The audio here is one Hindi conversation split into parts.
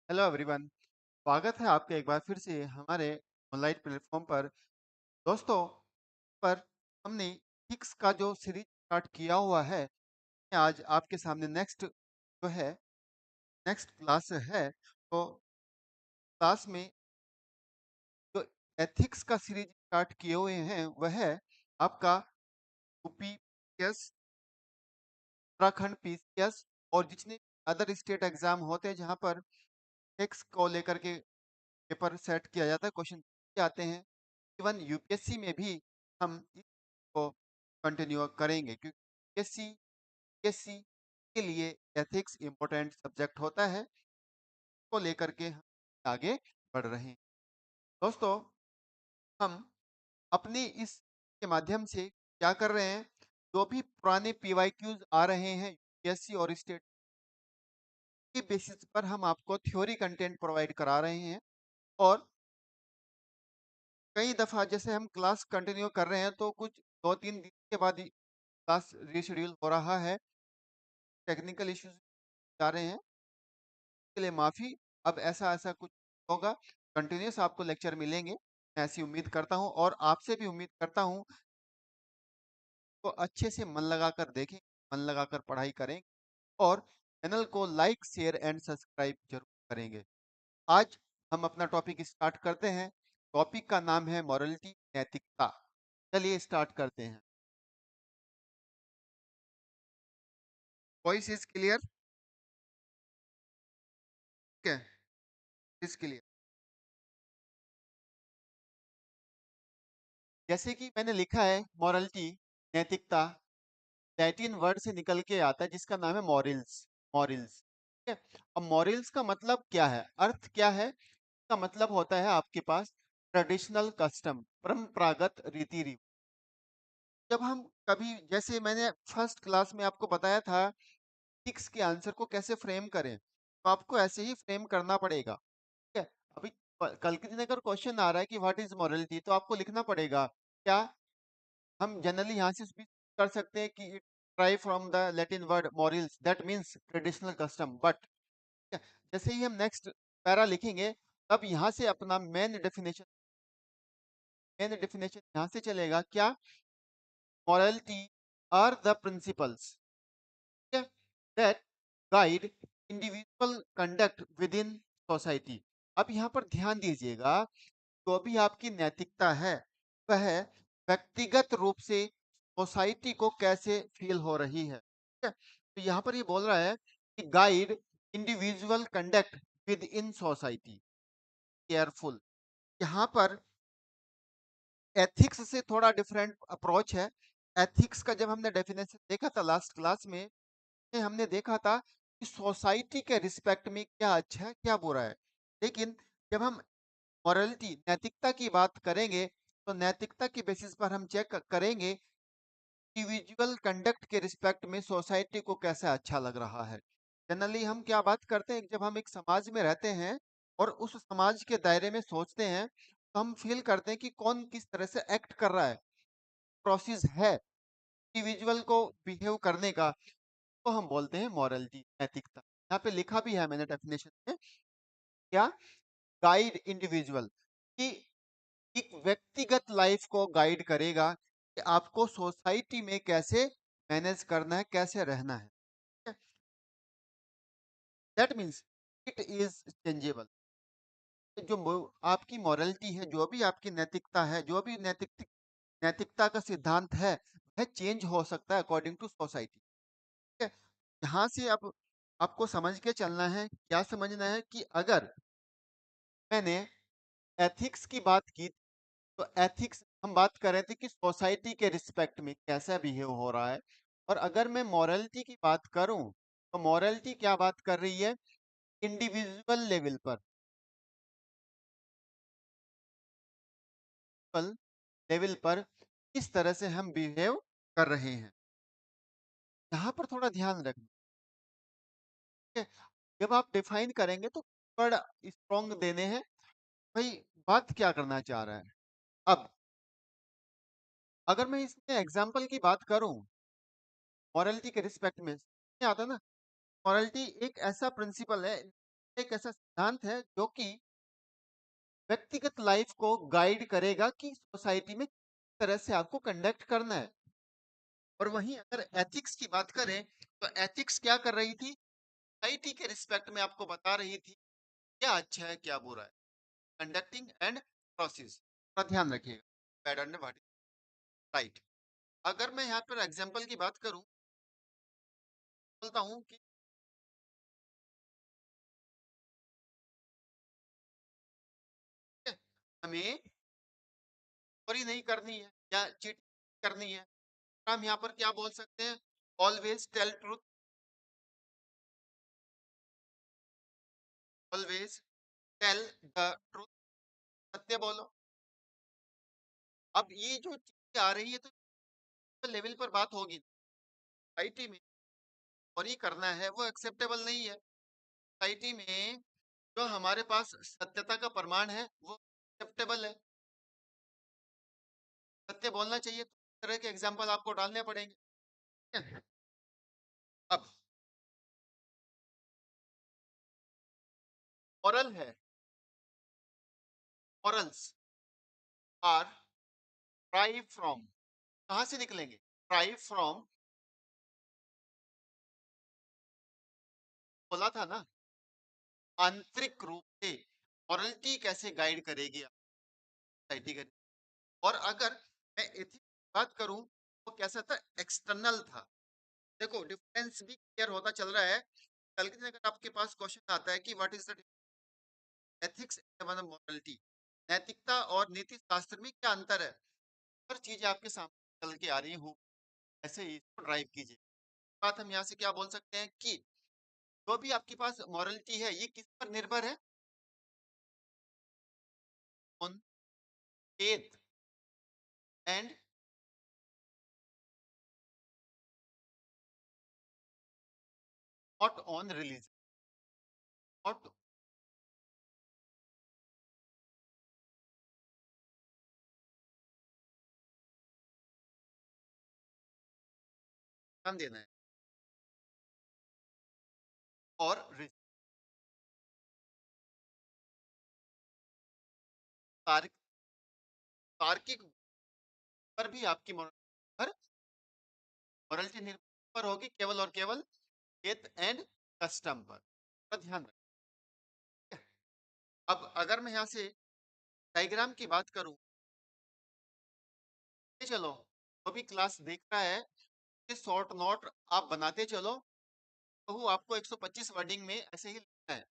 Hello everyone. स्वागत है आपका एक बार फिर से हमारे ऑनलाइन प्लेटफॉर्म पर। दोस्तों, पर हमने फिक्स का जो सीरीज स्टार्ट किया हुआ है, आज आपके सामने नेक्स्ट जो है नेक्स्ट क्लास है। तो क्लास में जो एथिक्स का सीरीज स्टार्ट किए हुए हैं वह है आपका यूपीएस, उत्तराखंड पीसीएस और जितने अदर स्टेट एग्जाम होते हैं जहां पर टैक्स को लेकर के पेपर सेट किया जाता है, क्वेश्चन आते हैं। इवन यूपीएससी में भी हम इसको कंटिन्यू करेंगे क्योंकि यूपीएससी के लिए एथिक्स इम्पोर्टेंट सब्जेक्ट होता है, को लेकर के हम आगे बढ़ रहे हैं। दोस्तों, हम अपनी इस के माध्यम से क्या कर रहे हैं, जो भी पुराने पीवाईक्यूज आ रहे हैं यूपीएससी और स्टेट के बेसिस पर हम आपको थ्योरी कंटेंट प्रोवाइड करा रहे हैं। और कई दफा जैसे हम क्लास कंटिन्यू कर रहे हैं तो कुछ 2-3 दिन के बाद ही क्लास रीशेड्यूल हो रहा है, टेक्निकल इश्यूज आ रहे हैं, के लिए माफी। अब ऐसा ऐसा कुछ होगा, कंटिन्यूस आपको लेक्चर मिलेंगे, मैं ऐसी उम्मीद करता हूं और आपसे भी उम्मीद करता हूं तो अच्छे से मन लगाकर देखें, मन लगाकर पढ़ाई करें और चैनल को लाइक शेयर एंड सब्सक्राइब जरूर करेंगे। आज हम अपना टॉपिक स्टार्ट करते हैं। टॉपिक का नाम है मॉरलिटी, नैतिकता। चलिए स्टार्ट करते हैं। Voice is clear? ठीक है, इज क्लियर। जैसे कि मैंने लिखा है मॉरलिटी, नैतिकता लैटिन वर्ड से निकल के आता है जिसका नाम है मॉरल्स। मॉरल्स, ठीक है। अब मॉरल्स का मतलब क्या है, अर्थ क्या है? इसका मतलब होता है आपके पास ट्रेडिशनल कस्टम, परंपरागत रीति रिवाज। जब हम कभी, जैसे मैंने फर्स्ट क्लास में आपको बताया था सिक्स के आंसर को कैसे फ्रेम करें, तो आपको ऐसे ही फ्रेम करना पड़ेगा, ठीक है। अभी कल के दिन अगर क्वेश्चन आ रहा है कि व्हाट इज मॉरलिटी, तो आपको लिखना पड़ेगा क्या। हम जनरली यहाँ से भी कर सकते हैं कि it drive from the Latin word morals that means traditional custom, but जैसे ही हम नेक्स्ट पैरा लिखेंगे तब यहाँ से अपना मेन डेफिनेशन यहाँ से चलेगा क्या। Morality are the principles that guide individual conduct within society. अब यहाँ पर ध्यान दीजिएगा, जो भी आपकी नैतिकता है वह व्यक्तिगत रूप से सोसाइटी को कैसे फील हो रही है, ठीक है। तो यहाँ पर ये बोल रहा है कि guide individual conduct within society, careful. यहाँ पर एथिक्स से थोड़ा डिफरेंट अप्रोच है। एथिक्स का जब हमने डेफिनेशन देखा था लास्ट क्लास में हमने देखा था कि सोसाइटी के रिस्पेक्ट में क्या अच्छा है क्या बुरा है। लेकिन जब हम मॉरलिटी, नैतिकता की बात करेंगे तो नैतिकता के बेसिस पर हम चेक करेंगे इंडिविजुअल कंडक्ट के रिस्पेक्ट में सोसाइटी को कैसा अच्छा लग रहा है। जनरली हम क्या बात करते हैं, जब हम एक समाज में रहते हैं और उस समाज के दायरे में सोचते हैं तो हम फील करते हैं कि कौन किस तरह से एक्ट कर रहा है, प्रोसेस है इंडिविजुअल को बिहेव करने का, तो हम बोलते हैं मॉरलिटी, नैतिकता। यहाँ पे लिखा भी है मैंने डेफिनेशन में क्या, गाइड इंडिविजुअल, कि एक व्यक्तिगत लाइफ को गाइड करेगा कि आपको सोसाइटी में कैसे मैनेज करना है, कैसे रहना है। That means it is changeable. जो आपकी मॉरलिटी है, जो भी आपकी नैतिकता है, जो भी नैतिकता का सिद्धांत है, वह चेंज हो सकता है अकॉर्डिंग टू सोसाइटी, ठीक है। यहाँ से अब आपको समझ के चलना है, क्या समझना है कि अगर मैंने एथिक्स की बात की तो एथिक्स हम बात कर रहे थे कि सोसाइटी के रिस्पेक्ट में कैसा बिहेव हो रहा है। और अगर मैं मॉरलिटी की बात करूं तो मॉरलिटी क्या बात कर रही है, इंडिविजुअल लेवल पर, लेवल पर किस तरह से हम बिहेव कर रहे हैं, यहाँ पर थोड़ा ध्यान रखना, ठीक है। जब आप डिफाइन करेंगे तो बड़ा स्ट्रॉन्ग देने हैं, भाई बात क्या करना चाह रहा है। अब अगर मैं इसमें एग्जाम्पल की बात करूं मॉरलिटी के रिस्पेक्ट में, क्या आता है ना, मॉरलिटी एक ऐसा प्रिंसिपल है एक ऐसा सिद्धांत है जो कि व्यक्तिगत लाइफ को गाइड करेगा कि सोसाइटी में किस तरह से आपको कंडक्ट करना है। और वहीं अगर एथिक्स की बात करें तो एथिक्स क्या कर रही थी, सोसाइटी के रिस्पेक्ट में आपको बता रही थी क्या अच्छा है क्या बुरा है, कंडक्टिंग एंड प्रोसेस का ध्यान रखिएगा, बैड एंड व्हाट राइट। अगर मैं यहाँ पर एग्जांपल की बात करूं, बोलता हूँ कि हमें चोरी नहीं करनी है या चीट करनी है, हम यहाँ पर क्या बोल सकते हैं, always tell truth, always tell the truth, सत्य बोलो। अब ये जो चीजें आ रही है तो लेवल पर बात होगी सोसाइटी में, और ये करना है वो एक्सेप्टेबल नहीं है सोसाइटी में। जो हमारे पास सत्यता का प्रमाण है वो एक्सेप्टेबल है, सत्य बोलना चाहिए, तो इस तरह के एग्जाम्पल आपको डालने पड़ेंगे, ठीक है? अब मॉरल है, मॉरल्स आर ड्राइव फ्रॉम, कहाँ से निकलेंगे, ड्राइव फ्रॉम, बोला था ना, आंतरिक रूप से मॉरलिटी कैसे गाइड करेगी सोसाइटी का। और अगर मैं एथिक्स की बात करूं तो कैसा था, एक्सटर्नल था। देखो डिफरेंस भी क्लियर होता चल रहा है, कल के दिन अगर आपके पास क्वेश्चन आता है कि what is the ethics and morality, नैतिकता और नीति शास्त्र में क्या अंतर है, हर चीज आपके सामने चल के आ रही हूँ, ऐसे ही इसको ड्राइव कीजिए। बात हम यहाँ से क्या बोल सकते हैं कि जो भी आपके पास मॉरलिटी है ये किस पर निर्भर है, on faith and, not on religion, not, ध्यान देना है, और तार्क, तार्किक पर भी आपकी मॉरलिटी निर्भर होगी केवल और केवल फेथ एंड कस्टम पर ध्यान रखें। अब अगर मैं यहाँ से डायग्राम की बात करूं, ये चलो जो भी क्लास देख रहा है ये शॉर्ट नोट आप बनाते चलो, तो वो आपको 125 वर्डिंग में ऐसे ही लिखना है।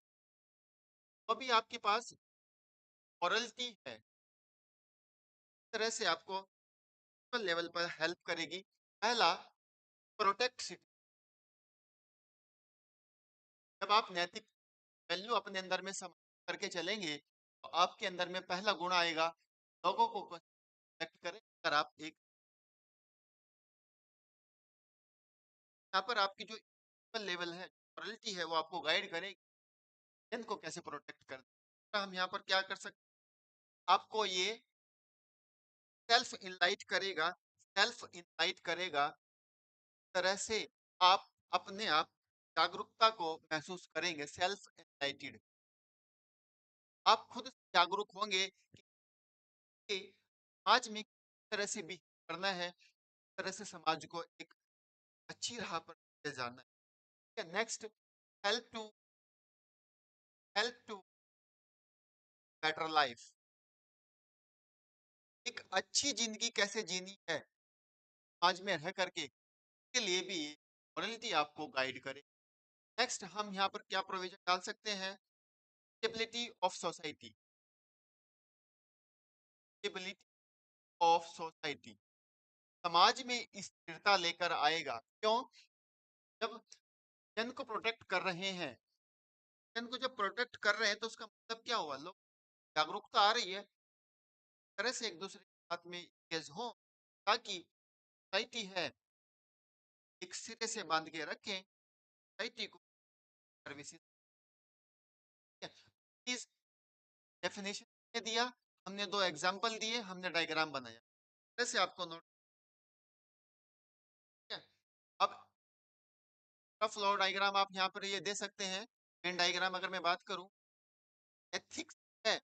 तो भी आपके पास मॉरलिटी है, इस तरह से आपको लेवल पर हेल्प करेगी। पहला, प्रोटेक्ट सिटी, जब आप नैतिक वैल्यू अपने अंदर में सम करके चलेंगे तो आपके अंदर में पहला गुण आएगा, लोगों को प्रोटेक्ट करें। अगर आप एक, यहाँ पर आपकी जो लेवल है मॉरलिटी है वो आपको गाइड करेगी इनको कैसे प्रोटेक्ट कर, हम यहाँ पर क्या कर सकते, आपको ये सेल्फ इनलाइट करेगा, सेल्फ इनलाइट करेगा, तरह से आप अपने आप जागरूकता को महसूस करेंगे, सेल्फ एनलाइटेड, आप खुद जागरूक होंगे कि समाज में किस तरह से भी करना है, किस तरह से समाज को एक अच्छी राह पर ले जाना है, ठीक है? Next, help to, help to better life, एक अच्छी जिंदगी कैसे जीनी है समाज में रह करके, के लिए भी मॉरलिटी आपको गाइड करे। नेक्स्ट हम यहाँ पर क्या प्रोविजन डाल सकते हैं, stability of society, stability of society, समाज में स्थिरता लेकर आएगा। क्यों, जब जन को प्रोटेक्ट कर रहे हैं, जन को जब प्रोटेक्ट कर रहे हैं तो उसका मतलब क्या हुआ, लोग जागरूकता आ रही है, तरह से एक दूसरे के साथ में engage हो, ताकि सोसाइटी है एक सिरे से बांध के रखें सोसाइटी को सर्विसेज। इस डेफिनेशन दिया, हमने दो एग्जांपल दिए, हमने डायग्राम बनाया, जैसे आपको नोट, अब फ्लो डायग्राम आप यहाँ पर ये दे सकते हैं, वेन डायग्राम अगर मैं बात करूं, एथिक्स है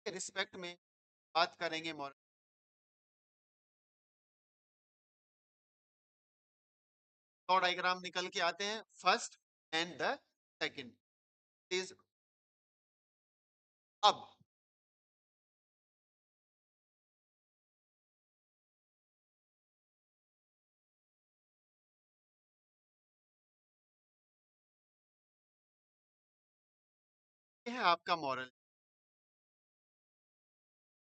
के रिस्पेक्ट में बात करेंगे मॉरल। दो डायग्राम निकल के आते हैं, first and the second is. अब ये है आपका मॉरल,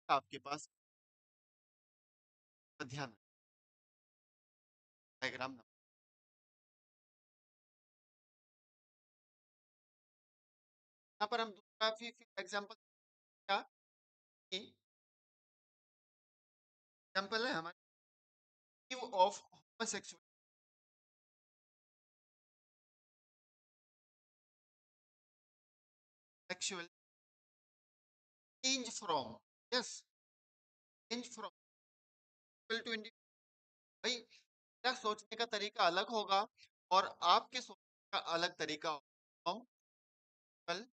आपके पास ध्यान डायग्राम। यहाँ पर हम दूसरा भी एग्जाम्पल क्या, एग्जाम्पल है हमारे of homosexual, sexual change from, yes, change from to individual. भाई क्या सोचने का तरीका अलग होगा और आपके सोचने का अलग तरीका होगा। हम कल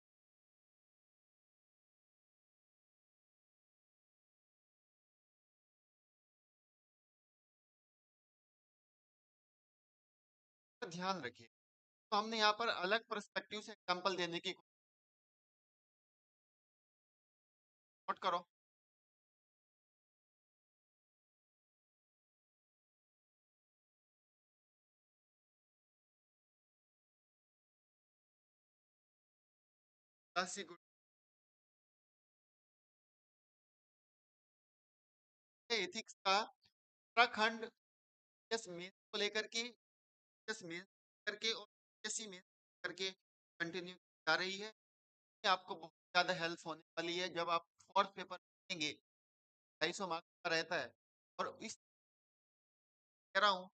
ध्यान रखिए। तो हमने यहाँ पर अलग पर्सपेक्टिव से एग्जांपल देने की नोट करो। गुड एथिक्स का उत्तराखंड एस मीन्स को लेकर के, एस मीन्स करके और एससी मीन्स करके कंटिन्यू जा रही है। ये आपको बहुत ज़्यादा हेल्प होने वाली है जब आप फोर्थ पेपर लिखेंगे। 250 मार्क्स का रहता है और इस कह रहा हूँ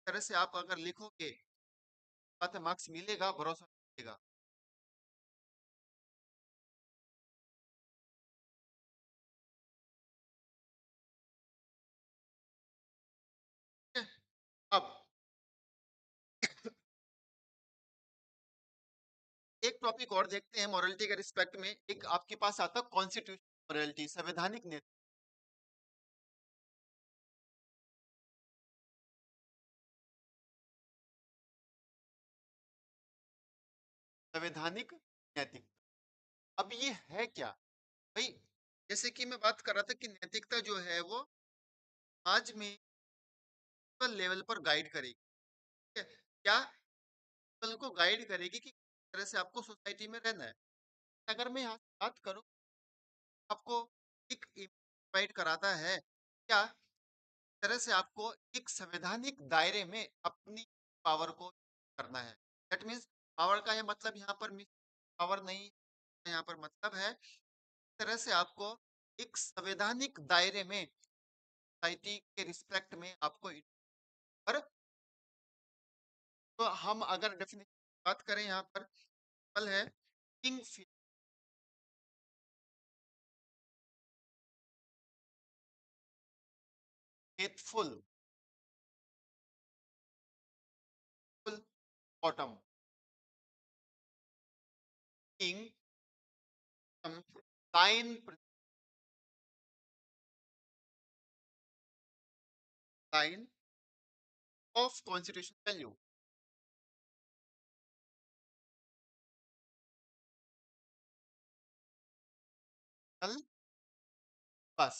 तरह से आप अगर लिखोगे, बात है मार्क्स मिलेगा, भरोसा मिलेगा। ठीक है? अब एक टॉपिक और देखते हैं मॉरलिटी के रिस्पेक्ट में। एक आपके पास आता है कॉन्स्टिट्यूशन मॉरलिटी, संवैधानिक नीति। संवैधानिक नैतिक, अब ये है क्या भाई? जैसे कि मैं बात कर रहा था कि नैतिकता जो है वो आज में लेवल पर गाइड करेगी। ठीक है? क्या लेवल को गाइड करेगी कि किस तरह से आपको सोसाइटी में रहना है। अगर मैं यहाँ से बात करूँ, आपको एक प्रोवाइड कराता है क्या तरह से आपको एक संवैधानिक दायरे में अपनी पावर को करना है। दैट मीन्स पावर का यह मतलब यहाँ पर मिस पावर नहीं, यहाँ पर मतलब है तरह से आपको एक संवैधानिक दायरे में सोसाइटी के रिस्पेक्ट में आपको पर, तो हम अगर डेफिनेशन बात करें यहाँ पर पल है king faithful bottom king line line of constitution value. बस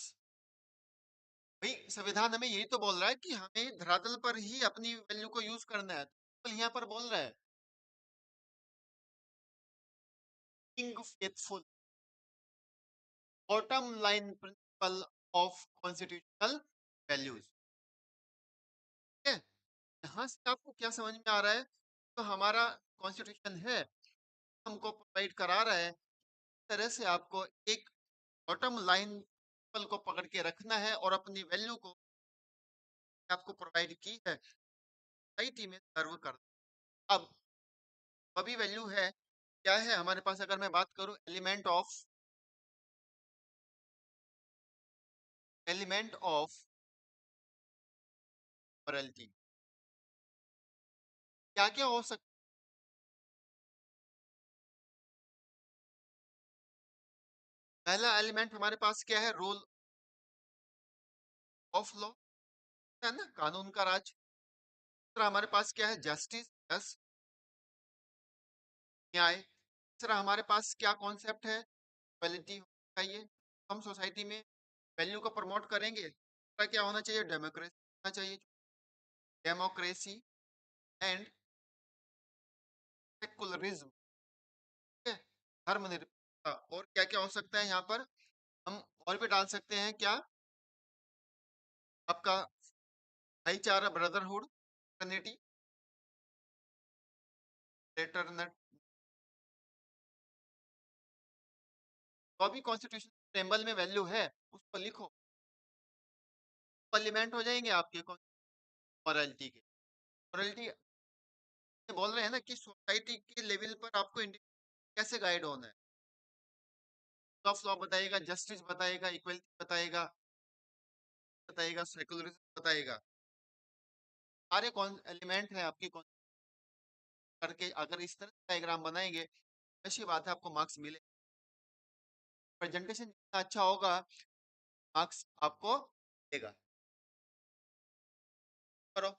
भाई संविधान हमें यही तो बोल रहा है कि हमें धरातल पर ही अपनी वैल्यू को यूज करना है। तो यहाँ पर बोल रहा है king faithful bottom line principle of constitutional values. ठीक है? यहाँ से आपको क्या समझ में आ रहा है? तो हमारा कॉन्स्टिट्यूशन है, हमको प्रोवाइड करा रहा है तरह से आपको एक बॉटम लाइन प्रिंसिपल को पकड़ के रखना है और अपनी वैल्यू को आपको प्रोवाइड की है सोसाइटी में सर्व कर। अब अभी वैल्यू है क्या है हमारे पास, अगर मैं बात करूं एलिमेंट ऑफ मॉरलिटी, क्या क्या हो सकता पहला एलिमेंट हमारे पास क्या है? रूल ऑफ लॉ, है ना, कानून का राज। दूसरा हमारे पास क्या है? जस्टिस, यस, न्याय। तीसरा हमारे पास क्या कॉन्सेप्ट है? इक्वलिटी चाहिए। हम सोसाइटी में वैल्यू को प्रमोट करेंगे, तो क्या होना चाहिए? डेमोक्रेसी होना चाहिए। डेमोक्रेसी एंड सेकुलरिज्म, ठीक है, धर्मनिरपेक्षता। और क्या क्या हो सकता है यहाँ पर? हम और भी डाल सकते हैं क्या? आपका भाईचारा, ब्रदरहुड, फ्रेटर्निटी, फ्रेटरनेट। तो भी कॉन्स्टिट्यूशन टेबल में वैल्यू है, उसको लिखो, एलिमेंट हो जाएंगे आपके मॉरलिटी के। मॉरलिटी बोल रहे हैं ना कि सोसाइटी के लेवल पर आपको कैसे गाइड होना है। ऑफ लॉ बताएगा, जस्टिस बताएगा, इक्वलिटी बताएगा, बताएगा, सेकुलरिज्म बताएगा। सारे कौन एलिमेंट है आपकी कौन करके अगर इस तरह डायग्राम बनाएंगे, अच्छी बात है, आपको मार्क्स मिले। प्रेजेंटेशन जितना अच्छा होगा, मार्क्स आपको देगा। करो।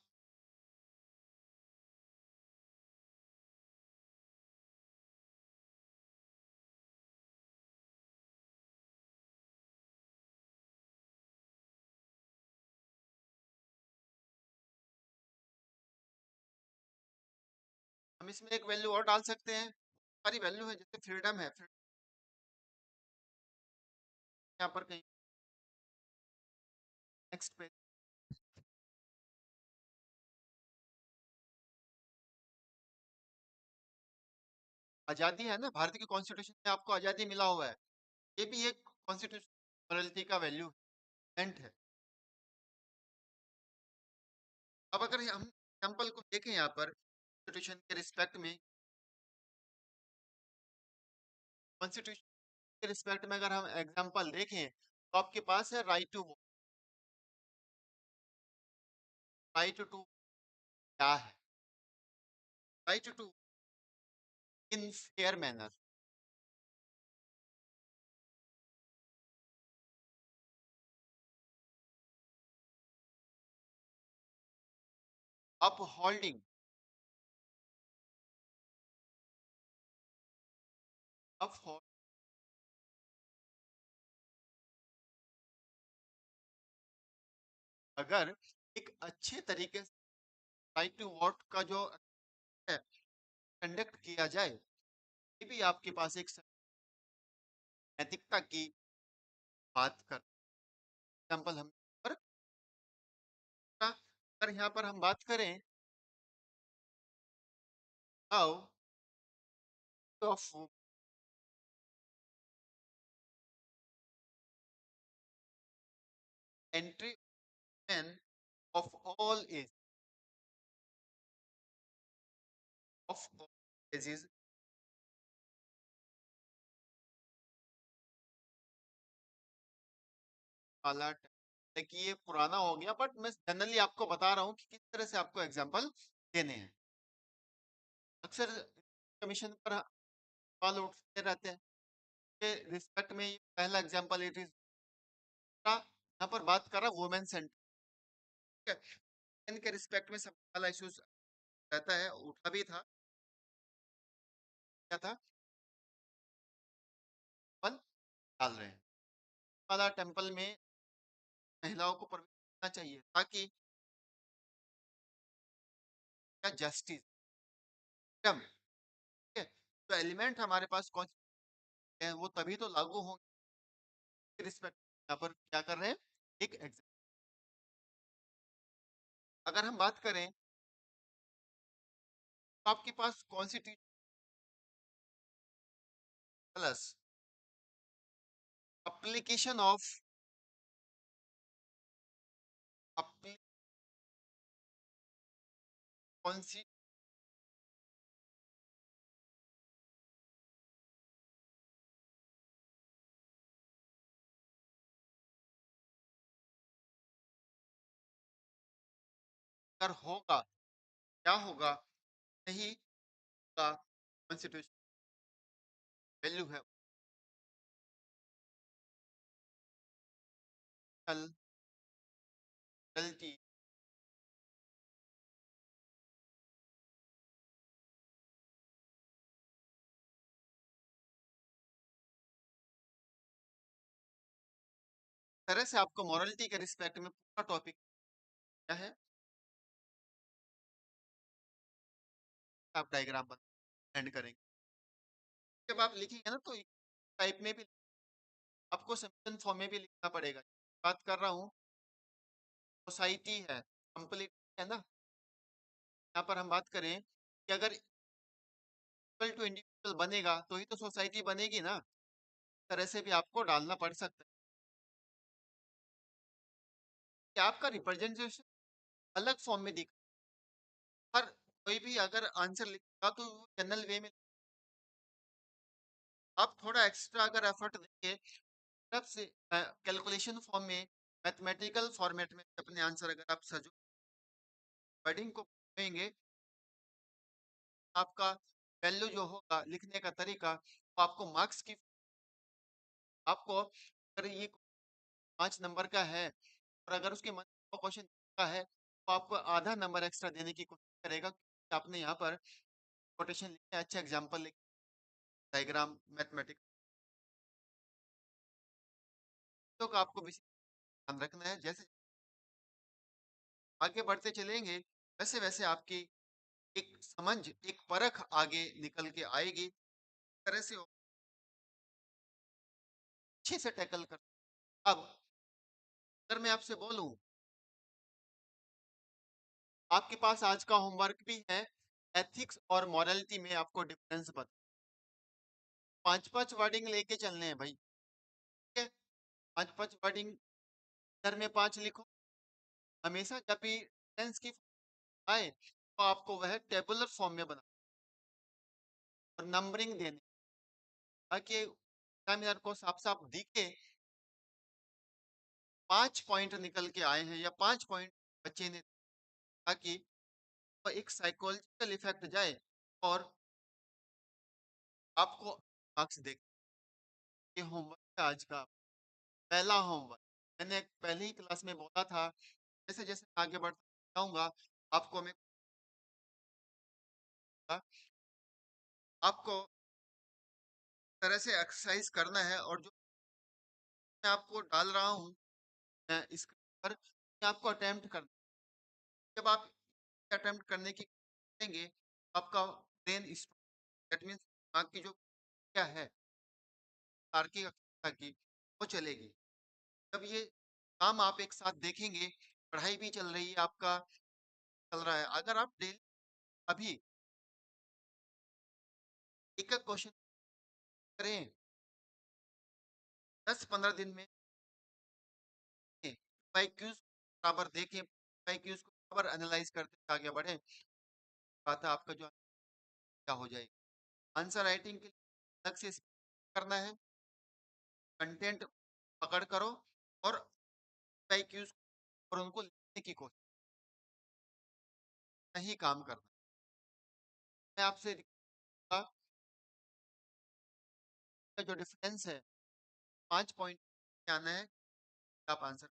हम इसमें एक वैल्यू और डाल सकते हैं, सारी वैल्यू है, जैसे फ्रीडम है, फ्रीडम यहाँ पर कहीं नेक्स्ट पे आजादी है ना, भारत के कॉन्स्टिट्यूशन में आपको आजादी मिला हुआ है, ये भी एक कॉन्स्टिट्यूशन मॉरलिटी का वैल्यू है। अब अगर हम एग्जाम्पल को देखें यहाँ पर कॉन्स्टिट्यूशन के रिस्पेक्ट में, कॉन्स्टिट्यूशन के रिस्पेक्ट में अगर हम एग्जाम्पल देखें, तो आपके पास है राइट टू, राइट टू क्या है? Right to in fair manner, upholding, up, अगर एक अच्छे तरीके से राइट टू वोट का जो है कंडक्ट किया जाए, ये भी आपके पास एक नैतिकता की बात कर एग्जाम्पल हम पर, अगर यहाँ पर हम बात करें how of entry man of all age, of all ages वाला, देखिए ये पुराना हो गया, बट मैं जनरली आपको बता रहा हूँ कि किस तरह से आपको एग्जाम्पल देने हैं। अक्सर कमीशन पर सवाल उठते रहते हैं के रिस्पेक्ट में, ये पहला एग्जाम्पल इट इज, यहाँ पर बात कर रहा वुमेन सेंटर, ठीक है, इनके रिस्पेक्ट में सब वाला इश्यूज रहता है, उठा भी था, क्या था, अपन डाल रहे हैं वाला टेम्पल में महिलाओं को प्रवेश करना चाहिए, ताकि क्या जस्टिस, फ्रीडम, ठीक है। तो एलिमेंट हमारे पास कौन से हैं, वो तभी तो लागू होंगे रिस्पेक्ट। यहाँ पर क्या कर रहे हैं, एक एग्जाम, अगर हम बात करें तो आपके पास constitution plus application of constitution अगर होगा, क्या होगा, नहीं का कॉन्स्टिट्यूशन वैल्यू है, गलती तरह से आपको मॉरलिटी के रिस्पेक्ट में पूरा टॉपिक क्या है, आप डायग्राम बना एंड करेंगे। जब आप लिखेंगे ना तो टाइप में भी आपको समीकरण फॉर्म में भी लिखना पड़ेगा। बात कर रहा हूँ सोसाइटी है, कंप्लीट है ना। यहाँ पर हम बात करें कि अगर इक्वल टू इंडिविजुअल बनेगा तो ही तो सोसाइटी बनेगी ना। इस तरह से भी आपको डालना पड़ सकता है कि आपका रिप्रेजेंटेशन अलग फॉर्म में दिख, हर कोई भी अगर आंसर लिखेगा तो जनरल वे में आप थोड़ा एक्स्ट्रा अगर एफर्ट देंगे तब से कैलकुलेशन फॉर्म में मैथमेटिकल फॉर्मेट में अपने आंसर अगर आप सजो वर्डिंग को देंगे, आपका वैल्यू जो होगा लिखने का तरीका वो आपको मार्क्स की आपको अगर ये 5 नंबर का है और अगर उसके मन क्वेश्चन का है तो आपको आधा नंबर एक्स्ट्रा देने की कोशिश करेगा कि आपने यहाँ पर कोटेशन लिखे, अच्छा एग्जाम्पल लिखे, डायग्राम मैथमेटिक्स तो का आपको विशेष ध्यान रखना है। जैसे आगे बढ़ते चलेंगे वैसे वैसे आपकी एक समझ एक परख आगे निकल के आएगी। इस तरह से अच्छे से टैकल कर। अब अगर मैं आपसे बोलूं आपके पास आज का होमवर्क भी है, एथिक्स और मॉरलिटी में आपको डिफरेंस बता, 5 5 वर्डिंग लेके चलने हैं भाई, ठीक है। 5 5 वर्डिंग इधर में 5 लिखो। हमेशा जब भी टेंस की आए तो आपको वह टेबुलर फॉर्म में बना और नंबरिंग देने ताकि एग्जामिनर को साफ साफ दिखे 5 पॉइंट निकल के आए हैं या 5 पॉइंट बच्चे ने, ताकि वो एक साइकोलॉजिकल इफेक्ट जाए और आपको मार्क्स दे। ये होमवर्क है आज का पहला होमवर्क। मैंने पहले ही क्लास में बोला था जैसे जैसे आगे बढ़ता जाऊंगा आपको मैं आपको तरह से एक्सरसाइज करना है और जो मैं आपको डाल रहा हूँ स्क्रीन पर ये आपको अटेम्प्ट करना है। जब आप अटेम्प्ट करने की करेंगे आपका ब्रेन दैट मीन्स दिमाग की जो क्या है तार्किक अवस्था की वो चलेगी। जब ये काम आप एक साथ देखेंगे, पढ़ाई भी चल रही है आपका चल रहा है, अगर आप डेली अभी एक एक क्वेश्चन करें 10 15 दिन में क्यूज बराबर देखें, क्यूज को बराबर एनालाइज करते हुए आगे बढ़े, बात है आपका जो क्या हो जाएगी। आंसर राइटिंग के लिए अलग से करना है, कंटेंट पकड़ करो और क्यूज और उनको लिखने की कोशिश नहीं काम करना। मैं आपसे का जो डिफरेंस है 5 पॉइंट आना है, आप आंसर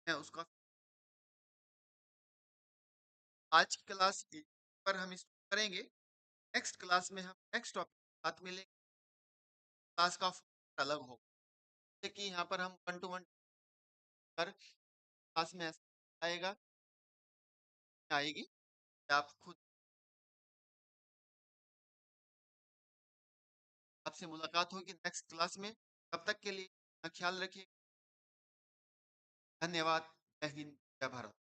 है उसका। आज की क्लास पर हम इस करेंगे, नेक्स्ट क्लास में हम नेक्स्ट टॉपिक साथ मिलेंगे। क्लास का format अलग होगा, जैसे कि यहाँ पर हम 1 to 1 कर क्लास में ऐसा आएगा आएगी आप खुद आपसे मुलाकात होगी नेक्स्ट क्लास में। तब तक के लिए अपना ख्याल रखिए। धन्यवाद। जय हिंद, जय भारत।